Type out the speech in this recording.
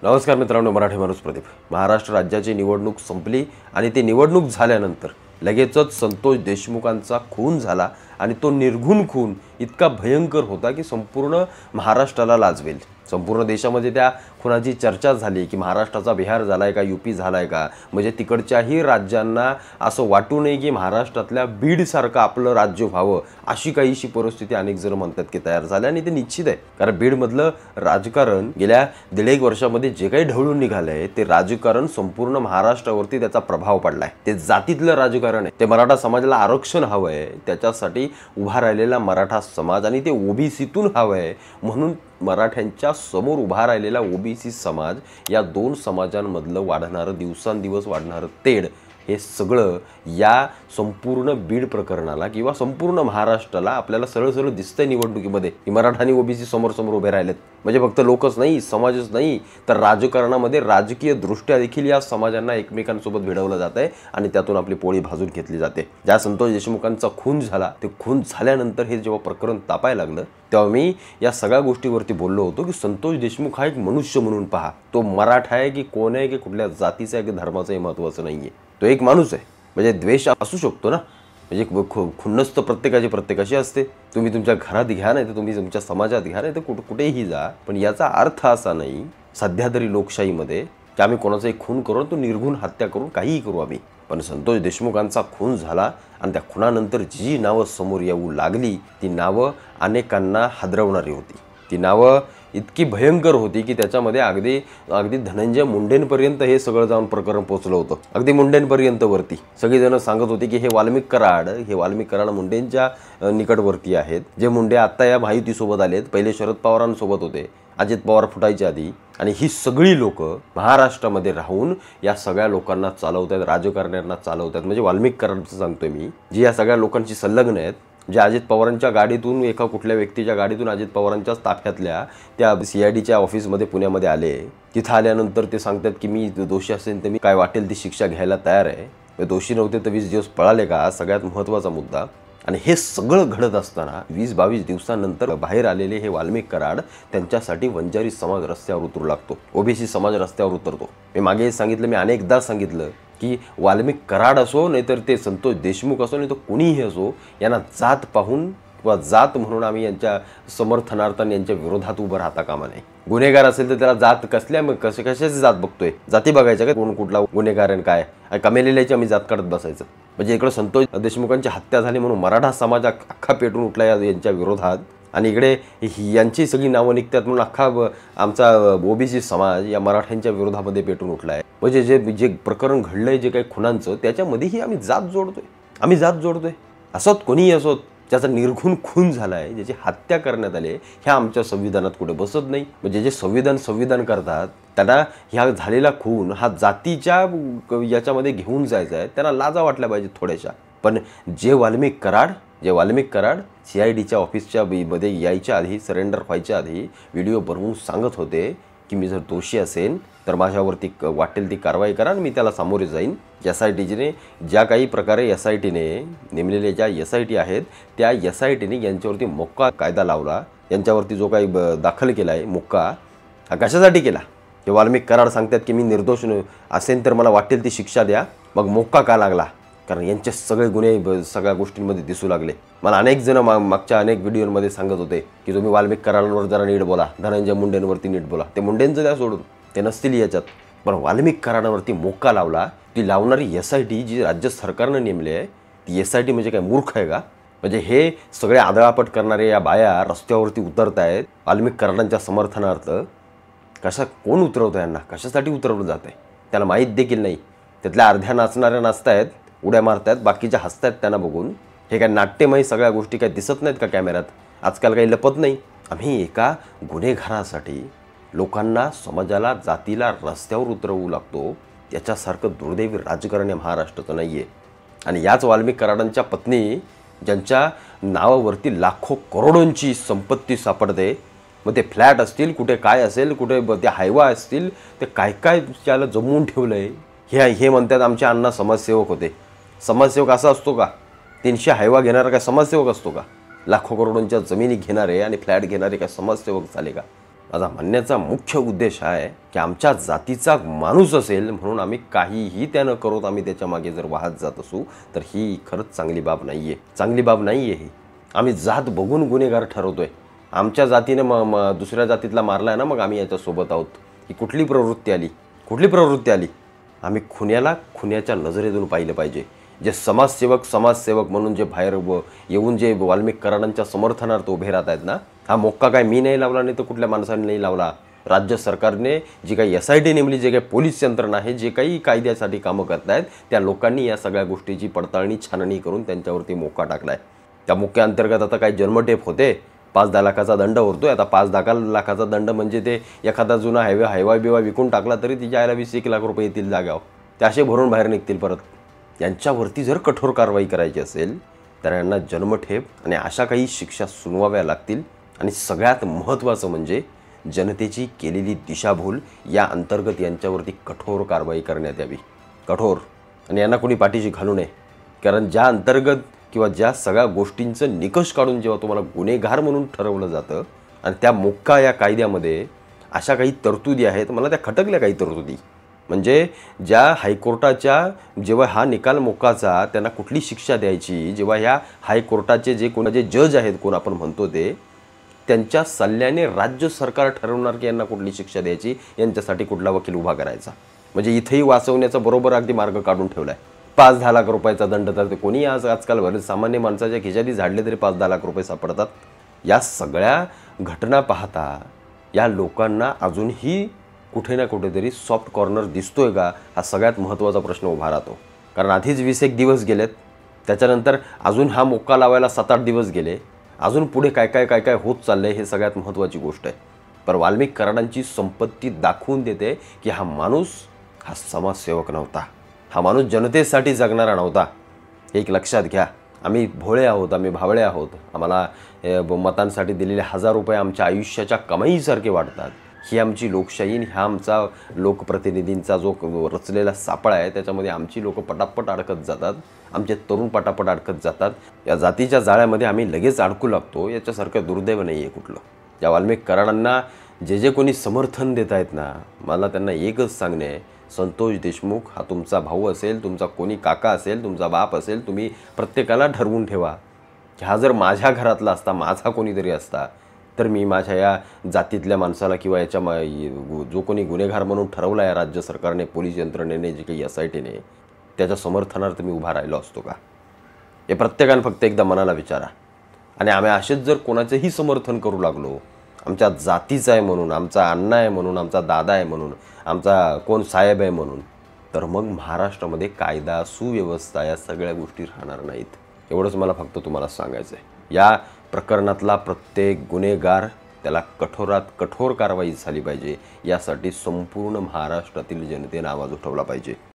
नमस्कार मित्रांनो, मराठी माणूस प्रदीप। महाराष्ट्र राज्याची निवडणूक संपली आणि ती निवडणूक झाल्यानंतर लगेचच संतोष देशमुखांचा खून झाला आणि तो निर्घुण खून इतका भयंकर होता की संपूर्ण महाराष्ट्राला लाजवेल। संपूर्ण देशामध्ये त्या खुनाची चर्चा झाली की महाराष्ट्राचा बिहार झालाय का, यूपी झालाय का, म्हणजे तिकडच्याही राज्यांना असं वाटू नये की महाराष्ट्रातल्या बीडसारखं आपलं राज्य व्हावं अशी काहीशी परिस्थिती अनेक जण म्हणतात की तयार झाली आणि ते निश्चित आहे। कारण बीडमधलं राजकारण गेल्या 1.5 वर्षामध्ये जे काही ढवळून निघालंय ते राजकारण संपूर्ण महाराष्ट्रावरती त्याचा प्रभाव पडलाय। ते जातीतलं राजकारण आहे, ते मराठा समाजाला आरक्षण हवंय त्याच्यासाठी उभा राहिलेला मराठा समाज आणि ते ओबीसीतून हवंय म्हणून मराठ्यांच्या समोर उभा राहिलेला ओबीसी समाज, या दोन समाजांमधलं वाढणारं दिवसांदिवस वाढणारं तेढ हे सगळं या संपूर्ण बीड प्रकरणाला किंवा संपूर्ण महाराष्ट्राला आपल्याला सरळ सरळ दिसतंय निवडणुकीमध्ये की मराठा आणि ओबीसी समोर समोर उभे राहिलेत। म्हणजे फक्त लोकच नाही, समाजच नाही, तर राजकारणामध्ये राजकीय दृष्ट्या देखील या समाजांना एकमेकांसोबत भिडवलं जात आहे आणि त्यातून आपली पोळी भाजून घेतली जाते। ज्या संतोष देशमुखांचा खून झाला, ते खून झाल्यानंतर हे जेव्हा प्रकरण तापायला लागलं तेव्हा मी या सगळ्या गोष्टीवरती बोललो होतो की संतोष देशमुख हा एक मनुष्य म्हणून पहा। तो मराठा आहे की कोण आहे की कुठल्या जातीचा आहे की धर्माचं हे महत्त्वाचं नाहीये, तो एक माणूस आहे। म्हणजे द्वेष असू शकतो ना, म्हणजे खुन्नस तर प्रत्येकाची असते। तुम्ही तुमच्या घरात घ्या, नाही तर तुम्ही तुमच्या समाजात घ्या, नाही तर कुठेही जा, पण याचा अर्थ असा नाही सध्या तरी लोकशाहीमध्ये की आम्ही कोणाचाही खून करून तो निर्घुण हत्या करून काहीही करू आम्ही। पण संतोष देशमुखांचा खून झाला आणि त्या खुनानंतर जी नावं समोर येऊ लागली ती नावं अनेकांना हादरवणारी होती। ती नावं इतकी भयंकर होती की त्याच्यामध्ये अगदी धनंजय मुंडेंपर्यंत हे सगळं जाऊन प्रकरण पोहोचलं होतं। अगदी मुंडेंपर्यंत वरती सगळेजण सांगत होते की हे वाल्मिक कराड मुंडेंच्या निकटवर्ती आहेत। जे मुंडे आत्ता या महायुतीसोबत आलेत, पहिले शरद पवारांसोबत होते, अजित पवार फुटायच्या आधी, आणि ही सगळी लोक महाराष्ट्रामध्ये राहून या सगळ्या लोकांना चालवतात, राजकारण्यांना चालवतात। म्हणजे वाल्मिक कराडचं सांगतोय मी, जी या सगळ्या लोकांची संलग्न आहेत, जे अजित पवारांच्या गाडीतून एका कुठल्या व्यक्तीच्या गाडीतून अजित पवारांच्या ताफ्यातल्या त्या CIDच्या ऑफिसमध्ये पुण्यामध्ये आले। तिथं आल्यानंतर ते सांगतात की मी दोषी असेल तर मी काय वाटेल ती शिक्षा घ्यायला तयार आहे। दोषी नव्हते तर 20 दिवस पळाले का, सगळ्यात महत्त्वाचा मुद्दा। आणि हे सगळं घडत असताना 20-22 दिवसांनंतर बाहेर आलेले हे वाल्मिक कराड त्यांच्यासाठी वंजारी समाज रस्त्यावर उतरू लागतो, ओबीसी समाज रस्त्यावर उतरतो। मी मागे सांगितलं, मी अनेकदा सांगितलं की वाल्मिक कराड असो नाहीतर ते संतोष देशमुख असो नाही तर कोणीही असो, यांना जात पाहून किंवा जात म्हणून आम्ही यांच्या समर्थनार्थाने यांच्या विरोधात उभं राहता कामा नये। गुन्हेगार असेल तर त्याला जात कशाची जात बघतोय, जाती बघायच्या का, कोण कुठला गुन्हेगार आहे काय, कमेलेल्याची आम्ही जात काढत बसायचं। म्हणजे इकडे संतोष देशमुखांची हत्या झाली म्हणून मराठा समाज अख्खा पेटून उठला यांच्या विरोधात, आणि इकडे यांची सगळी नावं निघतात म्हणून अख्खा आमचा ओबीसी समाज या मराठ्यांच्या विरोधामध्ये पेटून उठला आहे। म्हणजे जे प्रकरण घडलंय जे काही खुनांचं त्याच्यामध्येही आम्ही जात जोडतोय। असोत कोणीही असोत, ज्याचा निर्घुण खून झाला आहे, ज्याची हत्या करण्यात आली, ह्या आमच्या संविधानात कुठे बसत नाही। म्हणजे जे संविधान करतात त्यांना ह्या झालेला खून हा जातीच्या याच्यामध्ये घेऊन जायचा आहे, त्यांना लाजा वाटल्या पाहिजे थोड्याशा। पण जे वाल्मिक कराड CIDच्या ऑफिसच्या मध्ये यायच्या आधी, सरेंडर व्हायच्या आधी व्हिडिओ बनवून सांगत होते की मी जर दोषी असेल तर माझ्यावरती वाटेल ती कारवाई करा आणि मी त्याला सामोरे जाईन। SITने ज्या काही प्रकारे SITने नेमलेल्या ज्या SIT आहेत त्या SITने यांच्यावरती मोक्का कायदा लावला, यांच्यावरती जो काही दाखल केला आहे मोक्का, हा कशासाठी केला? हे वाल्मिक कराड सांगतात की मी निर्दोष असेल तर मला वाटेल ती शिक्षा द्या, मग मोक्का का लागला? कारण यांचे सगळे गुन्हे सगळ्या गोष्टींमध्ये दिसू लागले। मला अनेक जण मागच्या अनेक व्हिडिओमध्ये सांगत होते की तुम्ही वाल्मिक कराडांवर जरा नीट बोला, धनंजय मुंडेंवरती नीट बोला। ते मुंडेंचं द्या सोडून, ते नसतील याच्यात, पण वाल्मिक कराडांवरती मोक्का लावला। ती लावणारी SIT जी राज्य सरकारनं नेमली आहे ती SIT म्हणजे काय मूर्ख आहे का? म्हणजे हे सगळे आदळापट करणारे या बाया रस्त्यावरती उतरत आहेत वाल्मिक कराडांच्या समर्थनार्थ। कोण उतरवतं यांना, कशासाठी उतरवलं जात आहे त्याला माहीत देखील नाही। त्यातल्या अर्ध्या नाचणाऱ्या नाचतायत, उड्या मारतायत, बाकीच्या हसतायत त्यांना बघून। हे काय नाट्यमय सगळ्या गोष्टी काय दिसत नाहीत का कॅमेऱ्यात? आजकाल काही लपत नाही। आम्ही एका गुन्हेगारासाठी लोकांना, समाजाला, जातीला रस्त्यावर उतरवू लागतो, त्याच्यासारखं दुर्दैवी राजकारण या महाराष्ट्राचं नाही आहे। आणि याच वाल्मिक कराडांच्या पत्नी, ज्यांच्या नावावरती लाखो करोडोंची संपत्ती सापडते, मग ते फ्लॅट असतील, कुठे काय असेल, कुठे ते हायवा असतील, ते काय त्याला जमवून ठेवलं आहे। हे म्हणतात आमचे अण्णा समाजसेवक होते। समाजसेवक असा असतो का? 300 हायवा घेणारा काय समाजसेवक असतो का? लाखो करोडोंच्या जमिनी घेणारे आणि फ्लॅट घेणारे काय समाजसेवक झाले का? माझा म्हणण्याचा मुख्य उद्देश आहे की आमच्या जातीचा माणूस असेल म्हणून आम्ही काहीही त्यानं करत आम्ही त्याच्या मागे जर वाहत जात असू तर ही खरंच चांगली बाब नाही आहे, चांगली बाब नाही आहे ही. आम्ही जात बघून गुन्हेगार ठरवतोय. आमच्या जातीनं दुसऱ्या जातीतला मारला आहे ना, मग आम्ही याच्यासोबत आहोत. ही कुठली प्रवृत्ती आली, कुठली प्रवृत्ती आली? आम्ही खुन्याला खुन्याच्या नजरेतून पाहिलं पाहिजे. जे समाजसेवक म्हणून जे बाहेर येऊन जे वाल्मिक कराडांच्या समर्थनार्थ उभे राहत आहेत ना, हा मोक्का काय मी नाही लावला, नाही तर कुठल्या माणसाने नाही लावला. राज्य सरकारने जी काही SIT नेमली, जे काही पोलीस यंत्रणा आहे, जे काही कायद्यासाठी कामं करत आहेत, त्या लोकांनी या सगळ्या गोष्टीची पडताळणी छाननी करून त्यांच्यावरती मोक्का टाकला आहे. त्या मोक्क्याअंतर्गत आता काही जन्मठेप होते, 5-10 लाखाचा दंड होतोय. आता 5-10 लाखाचा दंड म्हणजे ते एखादा जुना हायवा बिवा विकून टाकला तरी तिच्या आयला 20-1 लाख रुपये येतील जाग्यावर. ते असे भरून बाहेर निघतील परत. यांच्यावरती जर कठोर कारवाई करायची असेल तर यांना जन्मठेप आणि अशा काही शिक्षा सुनवाव्या लागतील. आणि सगळ्यात महत्त्वाचं म्हणजे जनतेची केलेली दिशाभूल या अंतर्गत यांच्यावरती कठोर कारवाई करण्यात यावी, कठोर. आणि यांना कोणी पाठीशी घालू नये. कारण ज्या अंतर्गत किंवा ज्या सगळ्या गोष्टींचं निकष काढून जेव्हा तुम्हाला गुन्हेगार म्हणून ठरवलं जातं आणि त्या मोक्का या कायद्यामध्ये अशा काही तरतुदी आहेत, मला त्या खटकल्या काही तरतुदी. म्हणजे ज्या हायकोर्टाच्या जेव्हा हा निकाल मोक्काचा त्यांना कुठली शिक्षा द्यायची, जेव्हा ह्या हायकोर्टाचे जे कोणाचे जज आहेत, कोण आपण म्हणतो ते, त्यांच्या सल्ल्याने राज्य सरकार ठरवणार की यांना कुठली शिक्षा द्यायची, यांच्यासाठी कुठला वकील उभा करायचा. म्हणजे इथेही वाचवण्याचा बरोबर अगदी मार्ग काढून ठेवला आहे. 5-10 लाख रुपयाचा दंड तर ते कोणी आजकाल बरेच सामान्य माणसाच्या खिशात झाडले तरी 5-10 लाख रुपये सापडतात. या सगळ्या घटना पाहता या लोकांना अजूनही कुठे ना कुठेतरी सॉफ्ट कॉर्नर दिसतोय का, हा सगळ्यात महत्त्वाचा प्रश्न उभा राहतो. कारण आधीच 20-1 दिवस गेलेत, त्याच्यानंतर अजून हा मोक्का लावायला 7-8 दिवस गेले, अजून पुढे काय काय होत चाललंय हे सगळ्यात महत्त्वाची गोष्ट आहे. पण वाल्मिक कराडांची संपत्ती दाखवून देते की हा माणूस हा समाजसेवक नव्हता, हा माणूस जनतेसाठी जगणारा नव्हता. एक लक्षात घ्या. आम्ही भोळे आहोत, आम्ही भावळे आहोत. आम्हाला मतांसाठी दिलेले 1000 रुपये आमच्या आयुष्याच्या कमाईसारखे वाटतात. ही आमची लोकशाही, हा आमचा लोकप्रतिनिधींचा जो रचलेला सापळा आहे, त्याच्यामध्ये आमची लोक पटापट अडकत जातात, आमचे तरुण पटापट अडकत जातात. या जातीच्या जाळ्यामध्ये आम्ही लगेच अडकू लागतो. याच्यासारखं दुर्दैव नाही आहे कुठलं. या वाल्मिक कराडांना जे कोणी समर्थन देत आहेत ना, मला त्यांना एकच सांगणे आहे, संतोष देशमुख हा तुमचा भाऊ असेल, तुमचा कोणी काका असेल, तुमचा बाप असेल, तुम्ही प्रत्येकाला ठरवून ठेवा की हा जर माझ्या घरातला असता, माझा कोणीतरी असता, तर मी माझ्या या जातीतल्या माणसाला किंवा याच्या जो कोणी गुन्हेगार म्हणून ठरवला आहे राज्य सरकारने, पोलीस यंत्रणेने, जे काही SITने, त्याच्या समर्थनार्थ मी उभा राहिलो असतो का? हे प्रत्येकानं फक्त एकदा मनाला विचारा. आणि आम्ही असेच जर कोणाचंही समर्थन करू लागलो, आमच्या जातीचा आहे म्हणून, आमचा अण्णा आहे म्हणून, आमचा दादा आहे म्हणून, आमचा कोण साहेब आहे म्हणून, तर मग महाराष्ट्रामध्ये कायदा, सुव्यवस्था या सगळ्या गोष्टी राहणार नाहीत. एवढंच मला फक्त तुम्हाला सांगायचं आहे. या प्रकरणातला प्रत्येक गुन्हेगार, त्याला कठोरात कठोर कारवाई झाली पाहिजे. यासाठी संपूर्ण महाराष्ट्रातील जनतेने आवाज उठवला पाहिजे.